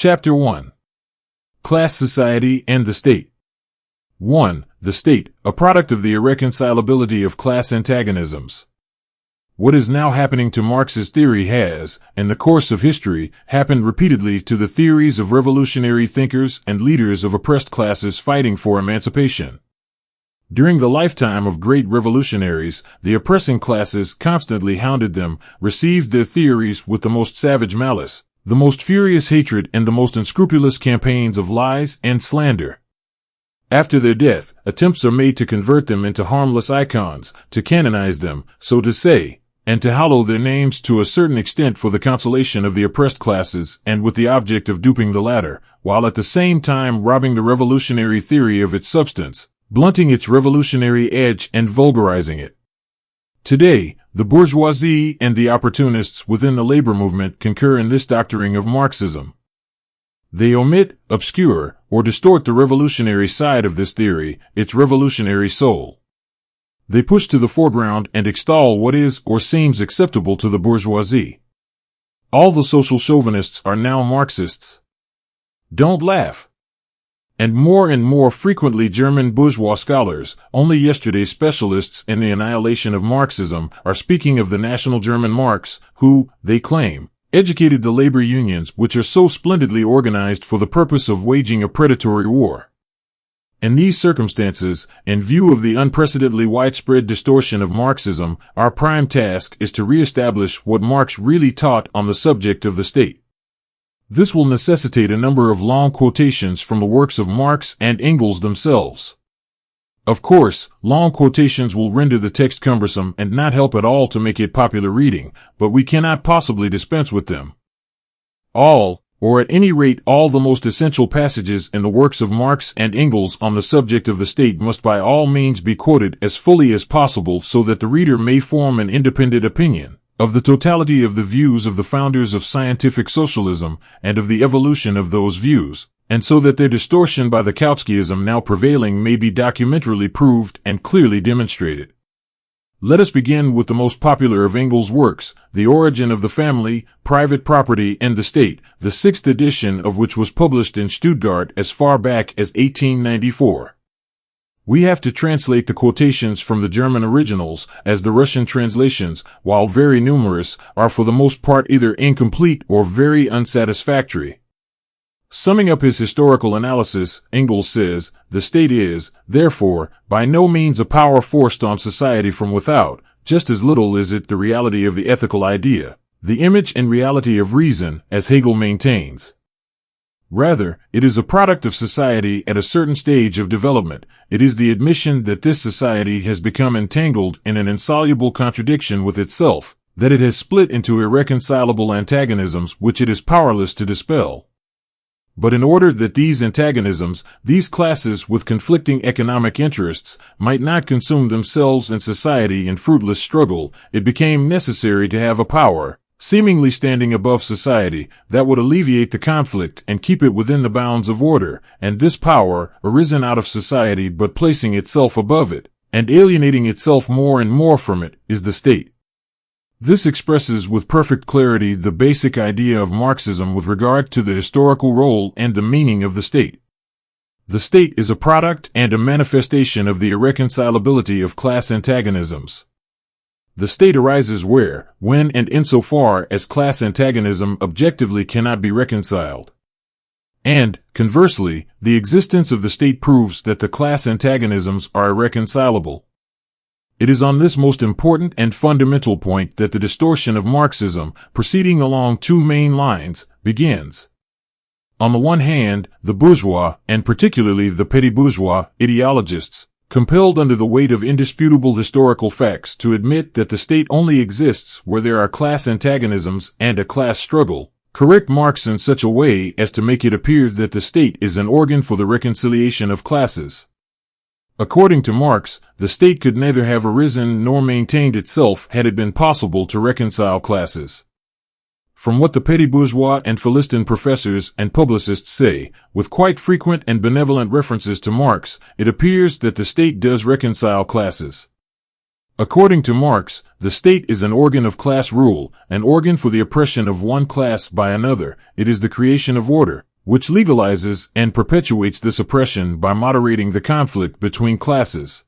Chapter 1. Class Society and the State. 1. The State, a product of the irreconcilability of class antagonisms. What is now happening to Marxist theory has, in the course of history, happened repeatedly to the theories of revolutionary thinkers and leaders of oppressed classes fighting for emancipation. During the lifetime of great revolutionaries, the oppressing classes constantly hounded them, received their theories with the most savage malice, the most furious hatred, and the most unscrupulous campaigns of lies and slander. After their death, attempts are made to convert them into harmless icons, to canonize them, so to say, and to hallow their names to a certain extent for the consolation of the oppressed classes and with the object of duping the latter, while at the same time robbing the revolutionary theory of its substance, blunting its revolutionary edge and vulgarizing it. Today, the bourgeoisie and the opportunists within the labor movement concur in this doctoring of Marxism. They omit, obscure, or distort the revolutionary side of this theory, its revolutionary soul. They push to the foreground and extol what is or seems acceptable to the bourgeoisie. All the social chauvinists are now Marxists. Don't laugh. And more frequently German bourgeois scholars, only yesterday specialists in the annihilation of Marxism, are speaking of the national German Marx, who, they claim, educated the labor unions which are so splendidly organized for the purpose of waging a predatory war. In these circumstances, in view of the unprecedentedly widespread distortion of Marxism, our prime task is to re-establish what Marx really taught on the subject of the state. This will necessitate a number of long quotations from the works of Marx and Engels themselves. Of course, long quotations will render the text cumbersome and not help at all to make it popular reading, but we cannot possibly dispense with them. All, or at any rate all the most essential passages in the works of Marx and Engels on the subject of the state must by all means be quoted as fully as possible so that the reader may form an independent opinion of the totality of the views of the founders of scientific socialism and of the evolution of those views, and so that their distortion by the Kautskyism now prevailing may be documentarily proved and clearly demonstrated. Let us begin with the most popular of Engels' works, The Origin of the Family, Private Property and the State, the 6th edition of which was published in Stuttgart as far back as 1894. We have to translate the quotations from the German originals, as the Russian translations, while very numerous, are for the most part either incomplete or very unsatisfactory. Summing up his historical analysis, Engels says, the state is, therefore, by no means a power forced on society from without, just as little is it the reality of the ethical idea, the image and reality of reason, as Hegel maintains. Rather, it is a product of society at a certain stage of development. It is the admission that this society has become entangled in an insoluble contradiction with itself, that it has split into irreconcilable antagonisms which it is powerless to dispel. But in order that these antagonisms, these classes with conflicting economic interests, might not consume themselves in society in fruitless struggle, it became necessary to have a power, seemingly standing above society, that would alleviate the conflict and keep it within the bounds of order, and this power, arisen out of society but placing itself above it, and alienating itself more and more from it, is the state. This expresses with perfect clarity the basic idea of Marxism with regard to the historical role and the meaning of the state. The state is a product and a manifestation of the irreconcilability of class antagonisms. The state arises where, when and insofar as class antagonism objectively cannot be reconciled. And, conversely, the existence of the state proves that the class antagonisms are irreconcilable. It is on this most important and fundamental point that the distortion of Marxism, proceeding along two main lines, begins. On the one hand, the bourgeois, and particularly the petty bourgeois, ideologists, compelled under the weight of indisputable historical facts to admit that the state only exists where there are class antagonisms and a class struggle, correct Marx in such a way as to make it appear that the state is an organ for the reconciliation of classes. According to Marx, the state could neither have arisen nor maintained itself had it been possible to reconcile classes. From what the petty bourgeois and Philistine professors and publicists say, with quite frequent and benevolent references to Marx, it appears that the state does reconcile classes. According to Marx, the state is an organ of class rule, an organ for the oppression of one class by another. It is the creation of order, which legalizes and perpetuates this oppression by moderating the conflict between classes.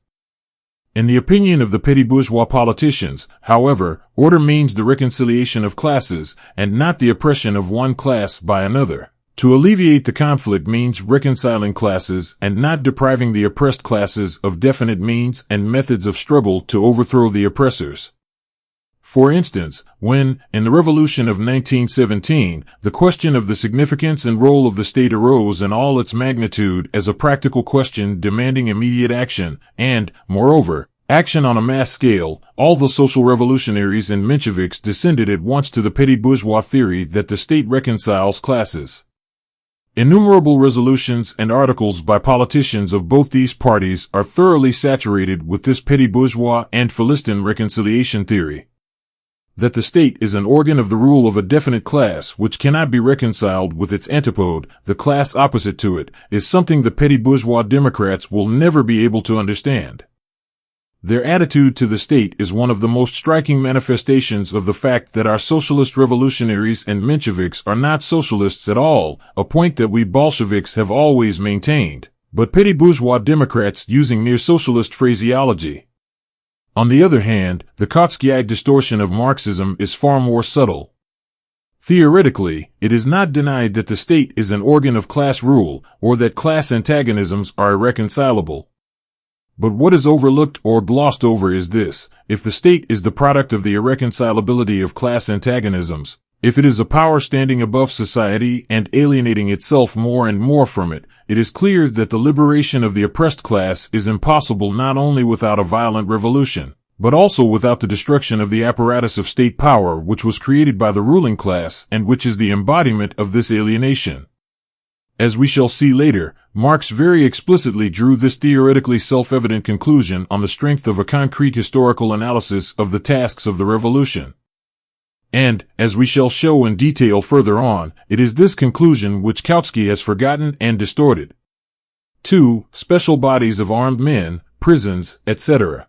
In the opinion of the petty bourgeois politicians, however, order means the reconciliation of classes, and not the oppression of one class by another. To alleviate the conflict means reconciling classes and not depriving the oppressed classes of definite means and methods of struggle to overthrow the oppressors. For instance, when, in the Revolution of 1917, the question of the significance and role of the state arose in all its magnitude as a practical question demanding immediate action, and, moreover, action on a mass scale, all the social revolutionaries and Mensheviks descended at once to the petty bourgeois theory that the state reconciles classes. Innumerable resolutions and articles by politicians of both these parties are thoroughly saturated with this petty bourgeois and Philistine reconciliation theory. That the state is an organ of the rule of a definite class which cannot be reconciled with its antipode, the class opposite to it, is something the petty bourgeois Democrats will never be able to understand. Their attitude to the state is one of the most striking manifestations of the fact that our socialist revolutionaries and Mensheviks are not socialists at all, a point that we Bolsheviks have always maintained, but petty bourgeois Democrats using near-socialist phraseology. On the other hand, the Kautsky distortion of Marxism is far more subtle. Theoretically, it is not denied that the state is an organ of class rule, or that class antagonisms are irreconcilable. But what is overlooked or glossed over is this: if the state is the product of the irreconcilability of class antagonisms, if it is a power standing above society and alienating itself more and more from it, it is clear that the liberation of the oppressed class is impossible not only without a violent revolution, but also without the destruction of the apparatus of state power which was created by the ruling class and which is the embodiment of this alienation. As we shall see later, Marx very explicitly drew this theoretically self-evident conclusion on the strength of a concrete historical analysis of the tasks of the revolution. And, as we shall show in detail further on, it is this conclusion which Kautsky has forgotten and distorted. 2. Special bodies of armed men, prisons, etc.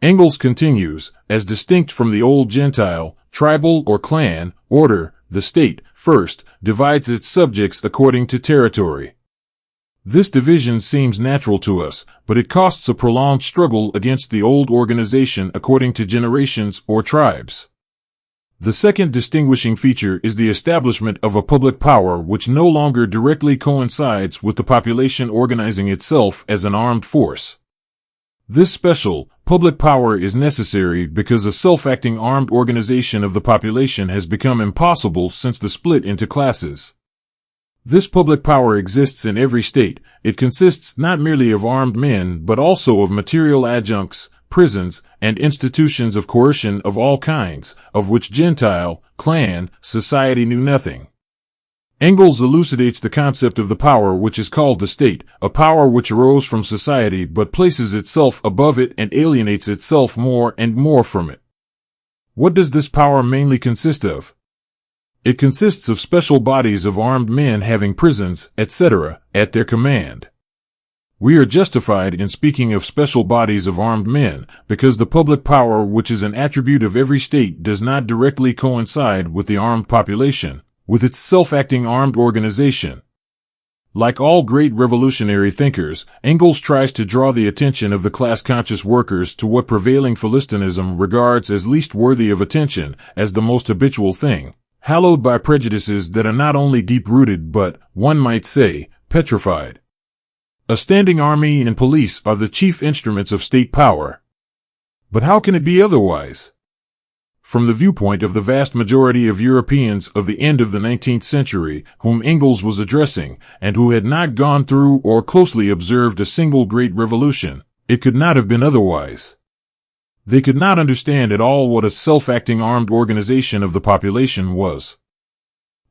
Engels continues, as distinct from the old Gentile, tribal or clan, order, the state, first, divides its subjects according to territory. This division seems natural to us, but it costs a prolonged struggle against the old organization according to generations or tribes. The second distinguishing feature is the establishment of a public power which no longer directly coincides with the population organizing itself as an armed force. This special, public power is necessary because a self-acting armed organization of the population has become impossible since the split into classes. This public power exists in every state. It consists not merely of armed men but also of material adjuncts, prisons, and institutions of coercion of all kinds, of which Gentile, clan, society knew nothing. Engels elucidates the concept of the power which is called the state, a power which arose from society but places itself above it and alienates itself more and more from it. What does this power mainly consist of? It consists of special bodies of armed men having prisons, etc., at their command. We are justified in speaking of special bodies of armed men, because the public power which is an attribute of every state does not directly coincide with the armed population, with its self-acting armed organization. Like all great revolutionary thinkers, Engels tries to draw the attention of the class-conscious workers to what prevailing Philistinism regards as least worthy of attention, as the most habitual thing, hallowed by prejudices that are not only deep-rooted but, one might say, petrified. A standing army and police are the chief instruments of state power. But how can it be otherwise? From the viewpoint of the vast majority of Europeans of the end of the 19th century, whom Engels was addressing, and who had not gone through or closely observed a single great revolution, it could not have been otherwise. They could not understand at all what a self-acting armed organization of the population was.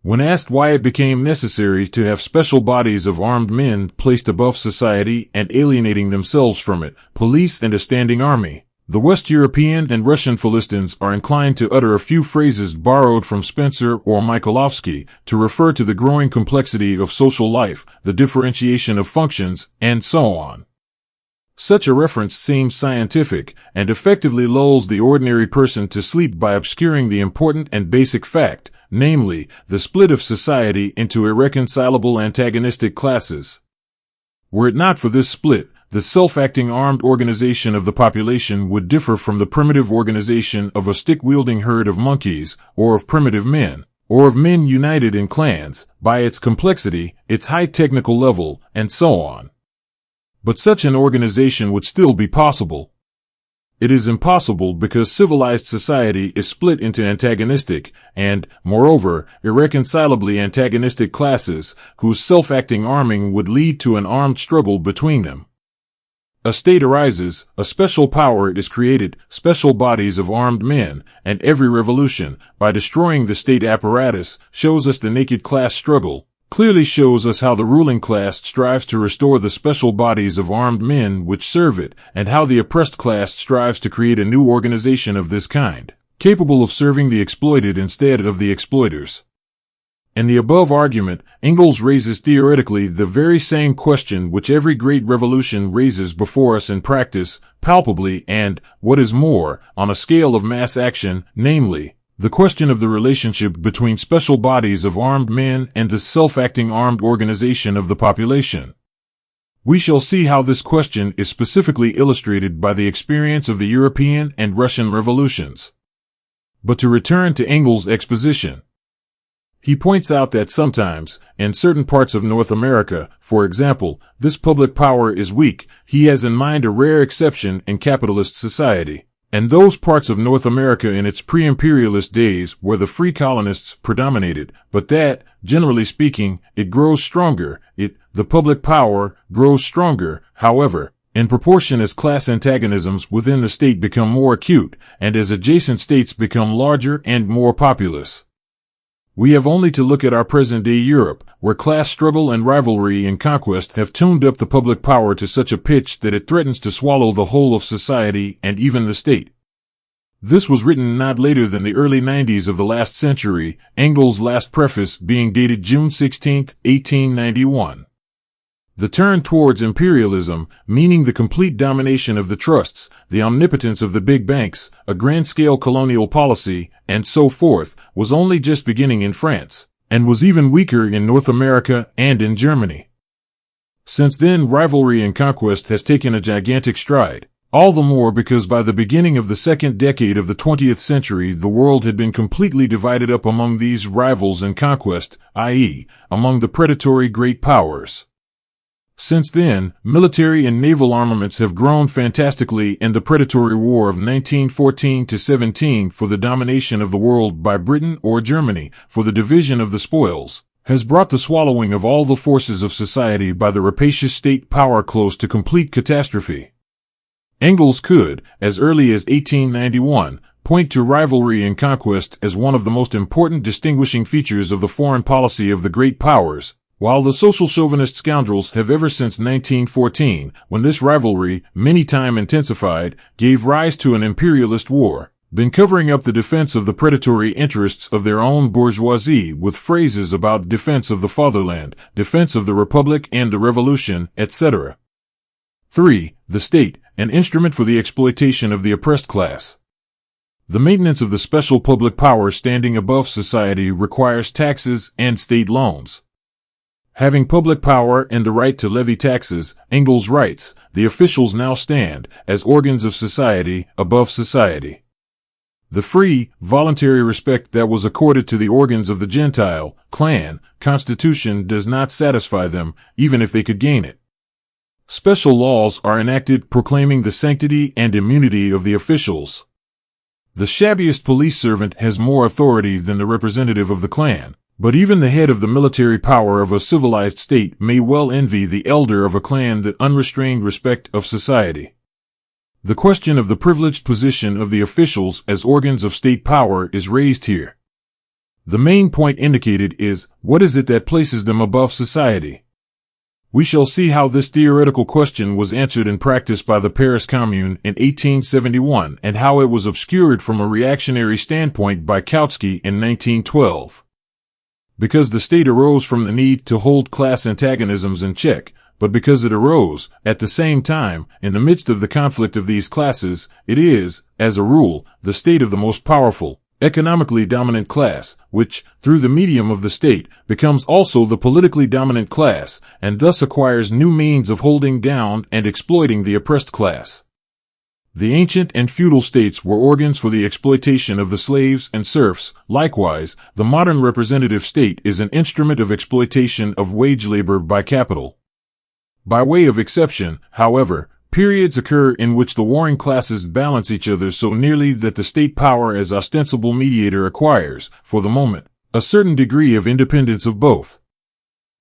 When asked why it became necessary to have special bodies of armed men placed above society and alienating themselves from it, police and a standing army, the West European and Russian Philistines are inclined to utter a few phrases borrowed from Spencer or Mikhailovsky to refer to the growing complexity of social life, the differentiation of functions, and so on. Such a reference seems scientific and effectively lulls the ordinary person to sleep by obscuring the important and basic fact, namely, the split of society into irreconcilable antagonistic classes. Were it not for this split, the self-acting armed organization of the population would differ from the primitive organization of a stick-wielding herd of monkeys, or of primitive men, or of men united in clans, by its complexity, its high technical level, and so on. But such an organization would still be possible. It is impossible because civilized society is split into antagonistic and, moreover, irreconcilably antagonistic classes, whose self-acting arming would lead to an armed struggle between them. A state arises, a special power is created, special bodies of armed men, and every revolution, by destroying the state apparatus, shows us the naked class struggle, clearly shows us how the ruling class strives to restore the special bodies of armed men which serve it, and how the oppressed class strives to create a new organization of this kind, capable of serving the exploited instead of the exploiters. In the above argument, Engels raises theoretically the very same question which every great revolution raises before us in practice, palpably and, what is more, on a scale of mass action, namely, the question of the relationship between special bodies of armed men and the self-acting armed organization of the population. We shall see how this question is specifically illustrated by the experience of the European and Russian revolutions. But to return to Engels' exposition. He points out that sometimes, in certain parts of North America, for example, this public power is weak. He has in mind a rare exception in capitalist society, and those parts of North America in its pre-imperialist days where the free colonists predominated, but that, generally speaking, it grows stronger. The public power, grows stronger, however, in proportion as class antagonisms within the state become more acute, and as adjacent states become larger and more populous. We have only to look at our present-day Europe, where class struggle and rivalry and conquest have tuned up the public power to such a pitch that it threatens to swallow the whole of society and even the state. This was written not later than the early 90s of the last century, Engels' last preface being dated June 16, 1891. The turn towards imperialism, meaning the complete domination of the trusts, the omnipotence of the big banks, a grand-scale colonial policy, and so forth, was only just beginning in France, and was even weaker in North America and in Germany. Since then, rivalry and conquest has taken a gigantic stride, all the more because by the beginning of the second decade of the 20th century the world had been completely divided up among these rivals and conquest, i.e., among the predatory great powers. Since then, military and naval armaments have grown fantastically, and the predatory war of 1914-17 for the domination of the world by Britain or Germany, for the division of the spoils, has brought the swallowing of all the forces of society by the rapacious state power close to complete catastrophe. Engels could, as early as 1891, point to rivalry and conquest as one of the most important distinguishing features of the foreign policy of the great powers, while the social chauvinist scoundrels have ever since 1914, when this rivalry, many times intensified, gave rise to an imperialist war, been covering up the defense of the predatory interests of their own bourgeoisie with phrases about defense of the fatherland, defense of the republic and the revolution, etc. 3. The state, an instrument for the exploitation of the oppressed class. The maintenance of the special public power standing above society requires taxes and state loans. Having public power and the right to levy taxes, Engels writes, the officials now stand, as organs of society, above society. The free, voluntary respect that was accorded to the organs of the Gentile, clan, constitution does not satisfy them, even if they could gain it. Special laws are enacted proclaiming the sanctity and immunity of the officials. The shabbiest police servant has more authority than the representative of the clan. But even the head of the military power of a civilized state may well envy the elder of a clan the unrestrained respect of society. The question of the privileged position of the officials as organs of state power is raised here. The main point indicated is, what is it that places them above society? We shall see how this theoretical question was answered in practice by the Paris Commune in 1871 and how it was obscured from a reactionary standpoint by Kautsky in 1912. Because the state arose from the need to hold class antagonisms in check, but because it arose, at the same time, in the midst of the conflict of these classes, it is, as a rule, the state of the most powerful, economically dominant class, which, through the medium of the state, becomes also the politically dominant class, and thus acquires new means of holding down and exploiting the oppressed class. The ancient and feudal states were organs for the exploitation of the slaves and serfs. Likewise, the modern representative state is an instrument of exploitation of wage labor by capital. By way of exception, however, periods occur in which the warring classes balance each other so nearly that the state power as ostensible mediator acquires, for the moment, a certain degree of independence of both.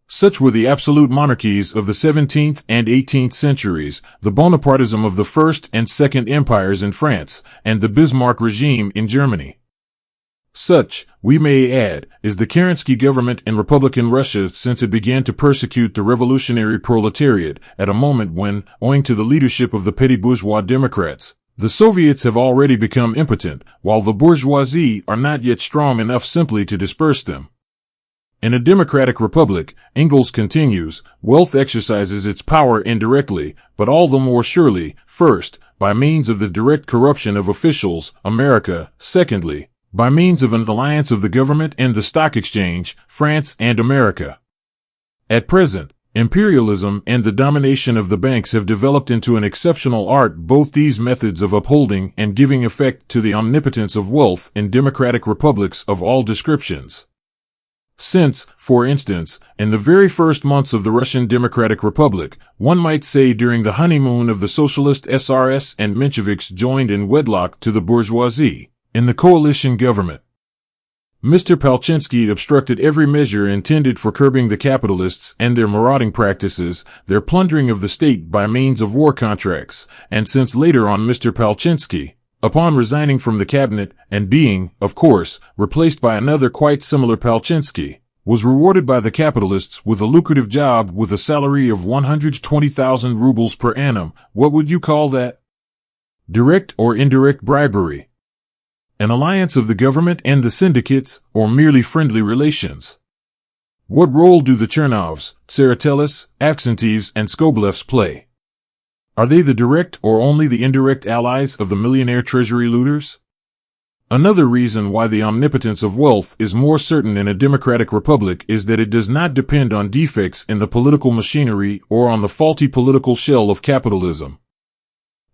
Such were the absolute monarchies of the 17th and 18th centuries, the Bonapartism of the First and Second Empires in France, and the Bismarck regime in Germany. Such, we may add, is the Kerensky government in Republican Russia since it began to persecute the revolutionary proletariat at a moment when, owing to the leadership of the petty bourgeois Democrats, the Soviets have already become impotent, while the bourgeoisie are not yet strong enough simply to disperse them. In a democratic republic, Engels continues, wealth exercises its power indirectly, but all the more surely, first, by means of the direct corruption of officials, America, secondly, by means of an alliance of the government and the stock exchange, France and America. At present, imperialism and the domination of the banks have developed into an exceptional art both these methods of upholding and giving effect to the omnipotence of wealth in democratic republics of all descriptions. Since, for instance, in the very first months of the Russian Democratic Republic, one might say during the honeymoon of the socialist SRS and Mensheviks joined in wedlock to the bourgeoisie, in the coalition government, Mr. Palczynski obstructed every measure intended for curbing the capitalists and their marauding practices, their plundering of the state by means of war contracts, and since later on Mr. Palczynski, upon resigning from the cabinet and being, of course, replaced by another quite similar Palczynski, was rewarded by the capitalists with a lucrative job with a salary of 120,000 rubles per annum. What would you call that? Direct or indirect bribery? An alliance of the government and the syndicates, or merely friendly relations? What role do the Chernovs, Tseretellis, Avksentyevs, and Skoblevs play? Are they the direct or only the indirect allies of the millionaire treasury looters? Another reason why the omnipotence of wealth is more certain in a democratic republic is that it does not depend on defects in the political machinery or on the faulty political shell of capitalism.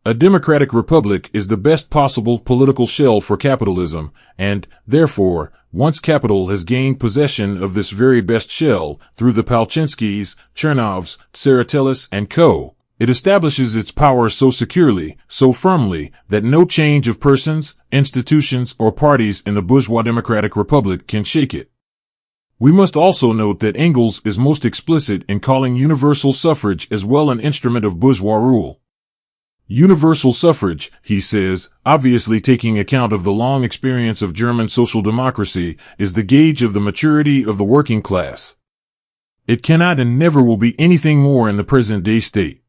A democratic republic is the best possible political shell for capitalism, and, therefore, once capital has gained possession of this very best shell, through the Palczynskis, Chernovs, Tseretellis, and co., it establishes its power so securely, so firmly, that no change of persons, institutions, or parties in the bourgeois democratic republic can shake it. We must also note that Engels is most explicit in calling universal suffrage as well an instrument of bourgeois rule. Universal suffrage, he says, obviously taking account of the long experience of German social democracy, is the gauge of the maturity of the working class. It cannot and never will be anything more in the present-day state.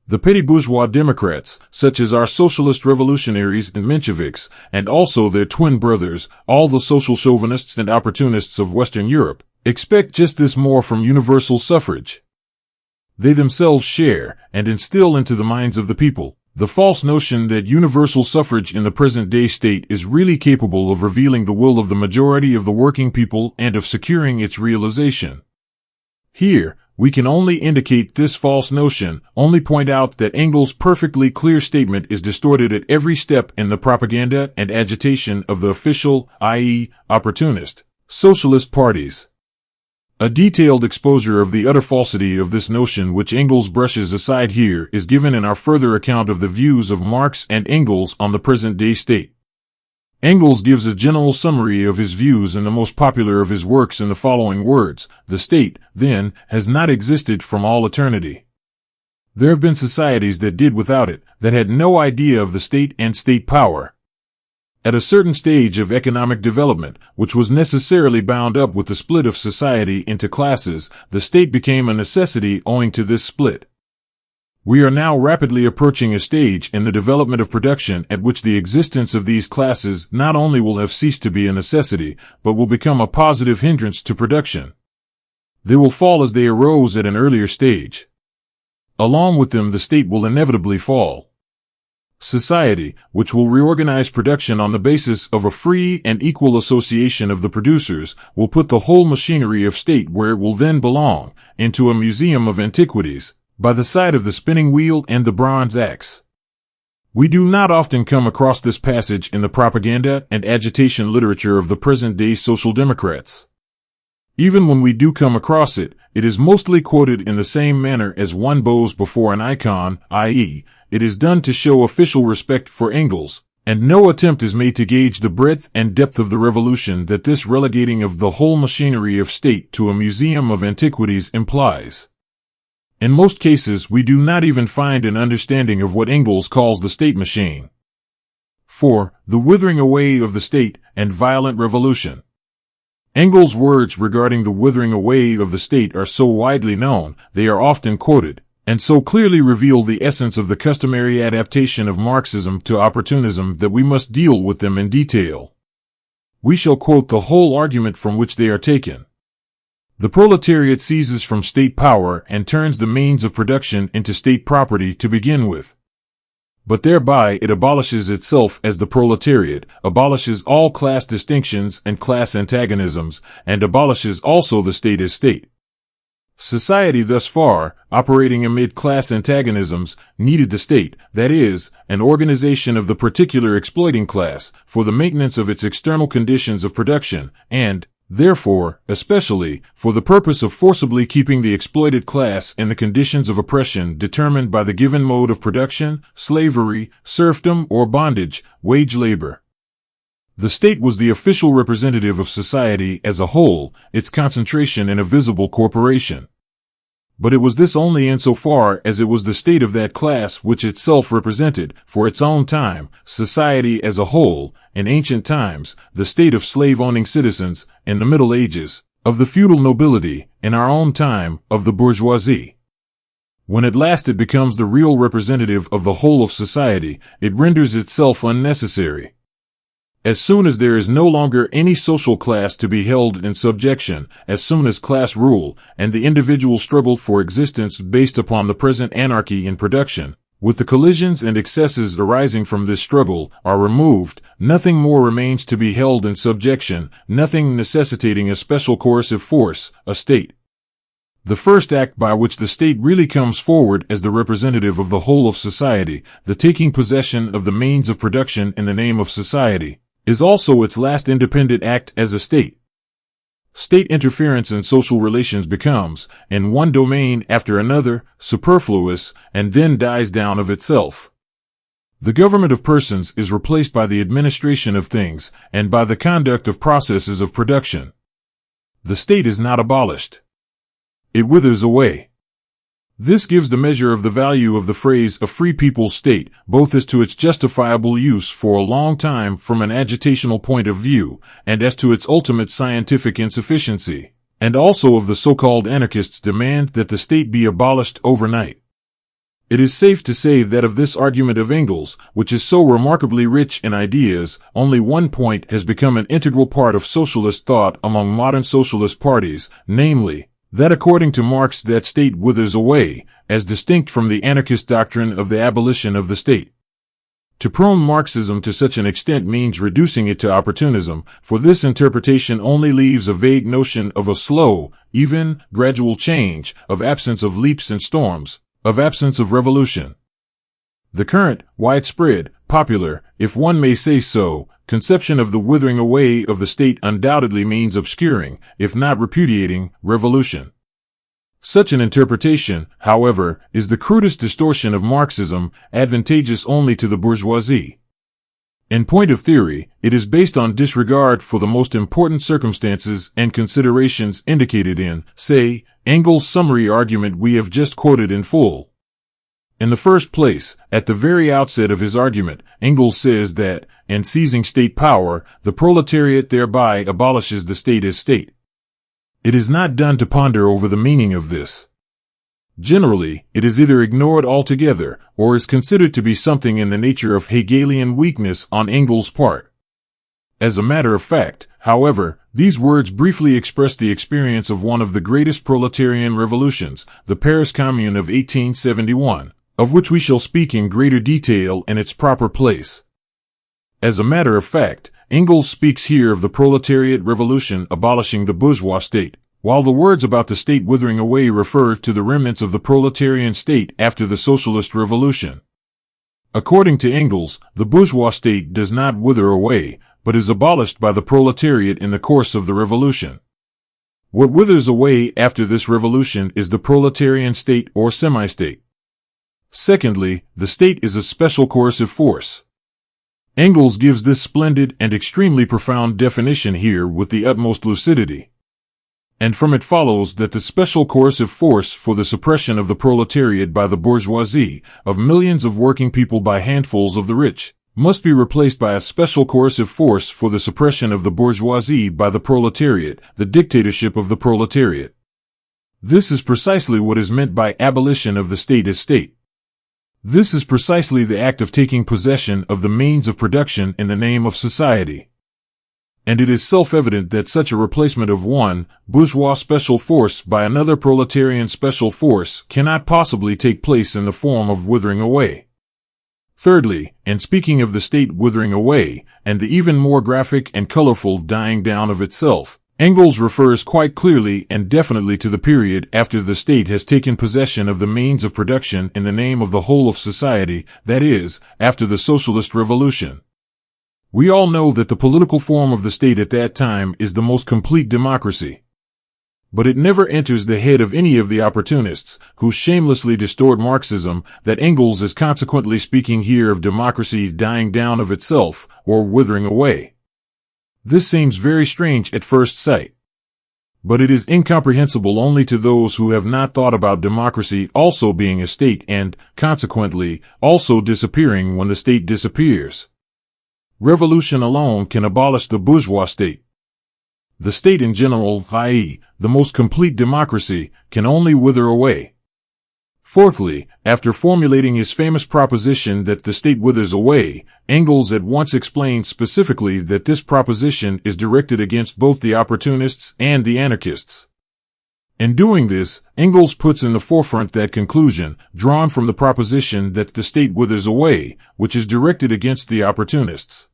The petty bourgeois Democrats, such as our socialist revolutionaries and Mensheviks, and also their twin brothers, all the social chauvinists and opportunists of Western Europe, expect just this more from universal suffrage. They themselves share, and instill into the minds of the people, the false notion that universal suffrage in the present-day state is really capable of revealing the will of the majority of the working people and of securing its realization. Here, we can only indicate this false notion, only point out that Engels' perfectly clear statement is distorted at every step in the propaganda and agitation of the official, i.e., opportunist, socialist parties. A detailed exposure of the utter falsity of this notion which Engels brushes aside here is given in our further account of the views of Marx and Engels on the present-day state. Engels gives a general summary of his views in the most popular of his works in the following words: "The state, then, has not existed from all eternity. There have been societies that did without it, that had no idea of the state and state power. At a certain stage of economic development, which was necessarily bound up with the split of society into classes, the state became a necessity owing to this split. We are now rapidly approaching a stage in the development of production at which the existence of these classes not only will have ceased to be a necessity, but will become a positive hindrance to production. They will fall as they arose at an earlier stage. Along with them, the state will inevitably fall. Society, which will reorganize production on the basis of a free and equal association of the producers, will put the whole machinery of state where it will then belong, into a museum of antiquities, by the side of the spinning wheel and the bronze axe. We do not often come across this passage in the propaganda and agitation literature of the present-day social democrats. Even when we do come across it, it is mostly quoted in the same manner as one bows before an icon, i.e., it is done to show official respect for Engels, and no attempt is made to gauge the breadth and depth of the revolution that this relegating of the whole machinery of state to a museum of antiquities implies. In most cases, we do not even find an understanding of what Engels calls the state machine. 4. The withering away of the state and violent revolution. Engels' words regarding the withering away of the state are so widely known, they are often quoted, and so clearly reveal the essence of the customary adaptation of Marxism to opportunism that we must deal with them in detail. We shall quote the whole argument from which they are taken. The proletariat seizes from state power and turns the means of production into state property to begin with. But thereby it abolishes itself as the proletariat, abolishes all class distinctions and class antagonisms, and abolishes also the state as state. Society thus far, operating amid class antagonisms, needed the state, that is, an organization of the particular exploiting class, for the maintenance of its external conditions of production, and, therefore, especially, for the purpose of forcibly keeping the exploited class in the conditions of oppression determined by the given mode of production, slavery, serfdom or bondage, wage labor. The state was the official representative of society as a whole, its concentration in a visible corporation. But it was this only insofar as it was the state of that class which itself represented, for its own time, society as a whole, in ancient times, the state of slave-owning citizens, in the Middle Ages, of the feudal nobility, in our own time, of the bourgeoisie. When at last it becomes the real representative of the whole of society, it renders itself unnecessary. As soon as there is no longer any social class to be held in subjection, as soon as class rule and the individual struggle for existence based upon the present anarchy in production, with the collisions and excesses arising from this struggle, are removed, nothing more remains to be held in subjection, nothing necessitating a special coercive force, a state. The first act by which the state really comes forward as the representative of the whole of society, the taking possession of the means of production in the name of society, is also its last independent act as a state. State interference in social relations becomes, in one domain after another, superfluous, and then dies down of itself. The government of persons is replaced by the administration of things, and by the conduct of processes of production. The state is not abolished. It withers away. This gives the measure of the value of the phrase a free people's state, both as to its justifiable use for a long time from an agitational point of view, and as to its ultimate scientific insufficiency, and also of the so-called anarchists' demand that the state be abolished overnight. It is safe to say that of this argument of Engels, which is so remarkably rich in ideas, only one point has become an integral part of socialist thought among modern socialist parties, namely, that according to Marx that state withers away, as distinct from the anarchist doctrine of the abolition of the state. To prone Marxism to such an extent means reducing it to opportunism, for this interpretation only leaves a vague notion of a slow, even, gradual change, of absence of leaps and storms, of absence of revolution. The current, widespread, popular, if one may say so, conception of the withering away of the state undoubtedly means obscuring, if not repudiating, revolution. Such an interpretation, however, is the crudest distortion of Marxism, advantageous only to the bourgeoisie. In point of theory, it is based on disregard for the most important circumstances and considerations indicated in, say, Engels' summary argument we have just quoted in full. In the first place, at the very outset of his argument, Engels says that, in seizing state power, the proletariat thereby abolishes the state as state. It is not done to ponder over the meaning of this. Generally, it is either ignored altogether, or is considered to be something in the nature of Hegelian weakness on Engels' part. As a matter of fact, however, these words briefly express the experience of one of the greatest proletarian revolutions, the Paris Commune of 1871. of which we shall speak in greater detail in its proper place. As a matter of fact, Engels speaks here of the proletariat revolution abolishing the bourgeois state, while the words about the state withering away refer to the remnants of the proletarian state after the socialist revolution. According to Engels, the bourgeois state does not wither away, but is abolished by the proletariat in the course of the revolution. What withers away after this revolution is the proletarian state or semi-state. Secondly, the state is a special coercive force. Engels gives this splendid and extremely profound definition here with the utmost lucidity. And from it follows that the special coercive force for the suppression of the proletariat by the bourgeoisie, of millions of working people by handfuls of the rich, must be replaced by a special coercive force for the suppression of the bourgeoisie by the proletariat, the dictatorship of the proletariat. This is precisely what is meant by abolition of the state as state. This is precisely the act of taking possession of the means of production in the name of society. And it is self-evident that such a replacement of one bourgeois special force by another proletarian special force cannot possibly take place in the form of withering away. Thirdly, and speaking of the state withering away, and the even more graphic and colorful dying down of itself, Engels refers quite clearly and definitely to the period after the state has taken possession of the means of production in the name of the whole of society, that is, after the socialist revolution. We all know that the political form of the state at that time is the most complete democracy. But it never enters the head of any of the opportunists, who shamelessly distort Marxism, that Engels is consequently speaking here of democracy dying down of itself, or withering away. This seems very strange at first sight. But it is incomprehensible only to those who have not thought about democracy also being a state and, consequently, also disappearing when the state disappears. Revolution alone can abolish the bourgeois state. The state in general, i.e., the most complete democracy, can only wither away. Fourthly, after formulating his famous proposition that the state withers away, Engels at once explains specifically that this proposition is directed against both the opportunists and the anarchists. In doing this, Engels puts in the forefront that conclusion, drawn from the proposition that the state withers away, which is directed against the opportunists.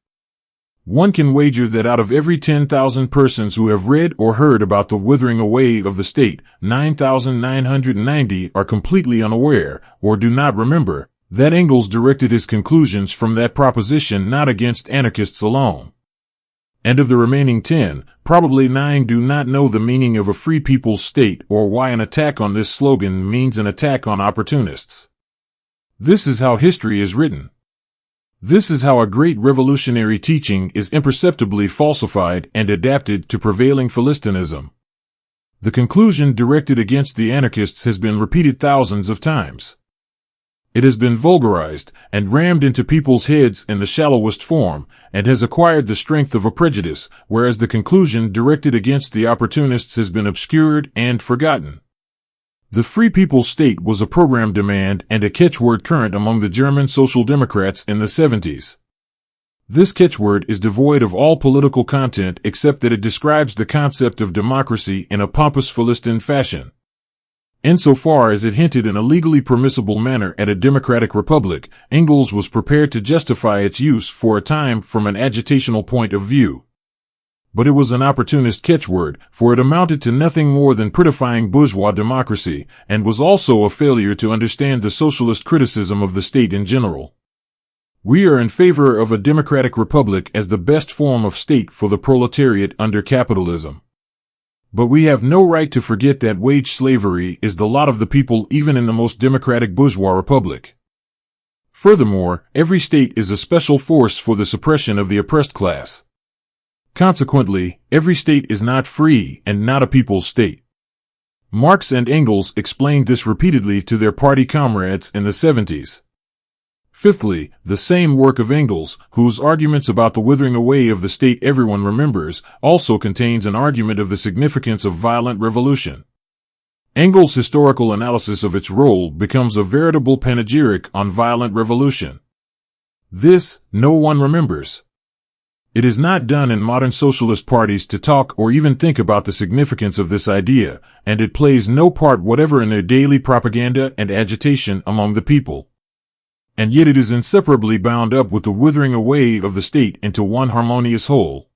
One can wager that out of every 10,000 persons who have read or heard about the withering away of the state, 9,990 are completely unaware, or do not remember, that Engels directed his conclusions from that proposition not against anarchists alone. And of the remaining 10, probably 9 do not know the meaning of a free people's state or why an attack on this slogan means an attack on opportunists. This is how history is written. This is how a great revolutionary teaching is imperceptibly falsified and adapted to prevailing Philistinism. The conclusion directed against the anarchists has been repeated thousands of times. It has been vulgarized and rammed into people's heads in the shallowest form, and has acquired the strength of a prejudice, whereas the conclusion directed against the opportunists has been obscured and forgotten. The Free People's State was a program demand and a catchword current among the German Social Democrats in the 70s. This catchword is devoid of all political content except that it describes the concept of democracy in a pompous Philistine fashion. Insofar as it hinted in a legally permissible manner at a democratic republic, Engels was prepared to justify its use for a time from an agitational point of view. But it was an opportunist catchword, for it amounted to nothing more than prettifying bourgeois democracy, and was also a failure to understand the socialist criticism of the state in general. We are in favor of a democratic republic as the best form of state for the proletariat under capitalism. But we have no right to forget that wage slavery is the lot of the people even in the most democratic bourgeois republic. Furthermore, every state is a special force for the suppression of the oppressed class. Consequently, every state is not free and not a people's state. Marx and Engels explained this repeatedly to their party comrades in the 70s. Fifthly, the same work of Engels, whose arguments about the withering away of the state everyone remembers, also contains an argument of the significance of violent revolution. Engels' historical analysis of its role becomes a veritable panegyric on violent revolution. This, no one remembers. It is not done in modern socialist parties to talk or even think about the significance of this idea, and it plays no part whatever in their daily propaganda and agitation among the people. and yet it is inseparably bound up with the withering away of the state into one harmonious whole.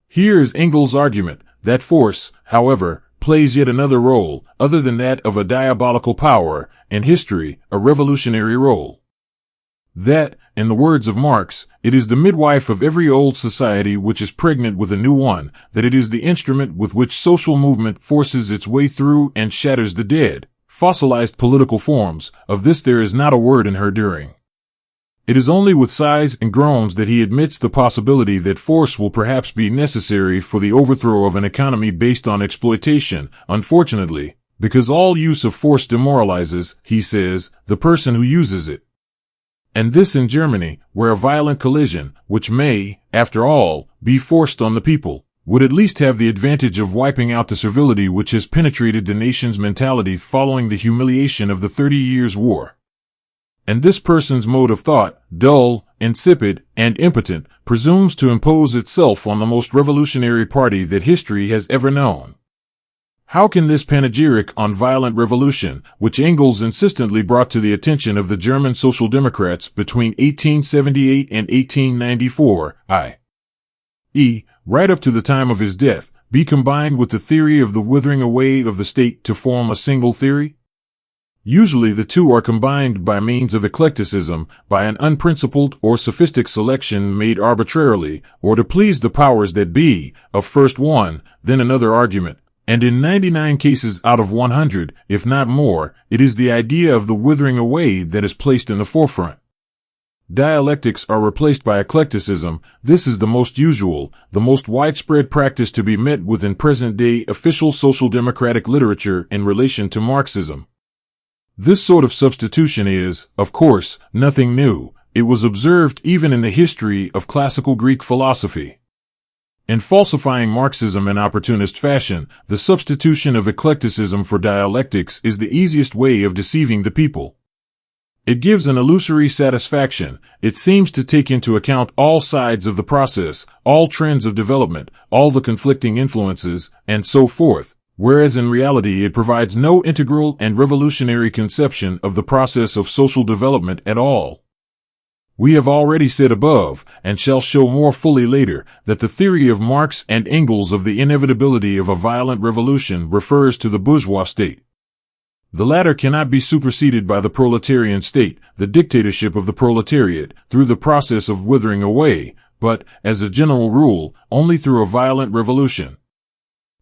Here is Engels' argument that force, however, plays yet another role, other than that of a diabolical power, in history, a revolutionary role. That, in the words of Marx, it is the midwife of every old society which is pregnant with a new one, that it is the instrument with which social movement forces its way through and shatters the dead, fossilized political forms. Of this there is not a word in her during. It is only with sighs and groans that he admits the possibility that force will perhaps be necessary for the overthrow of an economy based on exploitation, unfortunately, because all use of force demoralizes, he says, the person who uses it. And this in Germany, where a violent collision, which may, after all, be forced on the people, would at least have the advantage of wiping out the servility which has penetrated the nation's mentality following the humiliation of the 30 Years' War. And this person's mode of thought, dull, insipid, and impotent, presumes to impose itself on the most revolutionary party that history has ever known. How can this panegyric on violent revolution, which Engels insistently brought to the attention of the German Social Democrats between 1878 and 1894, i.e., right up to the time of his death, be combined with the theory of the withering away of the state to form a single theory? Usually the two are combined by means of eclecticism, by an unprincipled or sophistic selection made arbitrarily, or to please the powers that be, of first one, then another argument. And in 99 cases out of 100, if not more, it is the idea of the withering away that is placed in the forefront. Dialectics are replaced by eclecticism. This is the most usual, the most widespread practice to be met with in present-day official social democratic literature in relation to Marxism. This sort of substitution is, of course, nothing new. It was observed even in the history of classical Greek philosophy. In falsifying Marxism in opportunist fashion, the substitution of eclecticism for dialectics is the easiest way of deceiving the people. It gives an illusory satisfaction. It seems to take into account all sides of the process, all trends of development, all the conflicting influences, and so forth, whereas in reality it provides no integral and revolutionary conception of the process of social development at all. We have already said above, and shall show more fully later, that the theory of Marx and Engels of the inevitability of a violent revolution refers to the bourgeois state. The latter cannot be superseded by the proletarian state, the dictatorship of the proletariat, through the process of withering away, but, as a general rule, only through a violent revolution.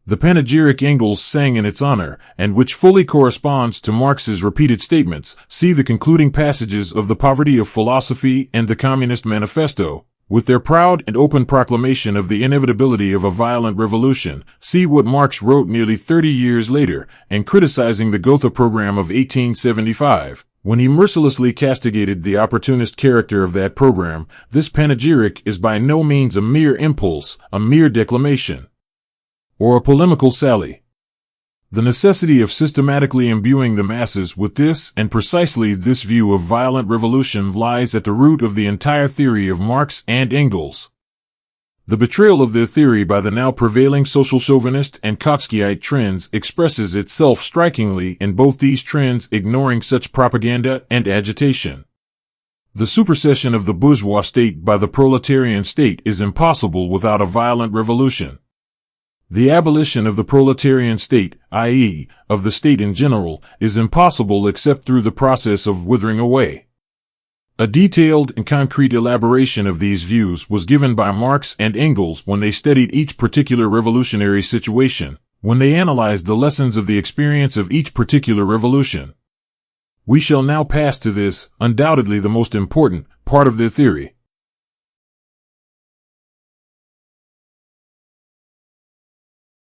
The panegyric Engels sang in its honor, and which fully corresponds to Marx's repeated statements, see the concluding passages of The Poverty of Philosophy and the Communist Manifesto, with their proud and open proclamation of the inevitability of a violent revolution. See what Marx wrote nearly 30 years later, and criticizing the Gotha program of 1875. When he mercilessly castigated the opportunist character of that program, this panegyric is by no means a mere impulse, a mere declamation, or a polemical sally. The necessity of systematically imbuing the masses with this and precisely this view of violent revolution lies at the root of the entire theory of Marx and Engels. The betrayal of their theory by the now prevailing social chauvinist and Trotskyite trends expresses itself strikingly in both these trends ignoring such propaganda and agitation. The supersession of the bourgeois state by the proletarian state is impossible without a violent revolution. The abolition of the proletarian state, i.e., of the state in general, is impossible except through the process of withering away. A detailed and concrete elaboration of these views was given by Marx and Engels when they studied each particular revolutionary situation, when they analyzed the lessons of the experience of each particular revolution. We shall now pass to this, undoubtedly the most important, part of their theory.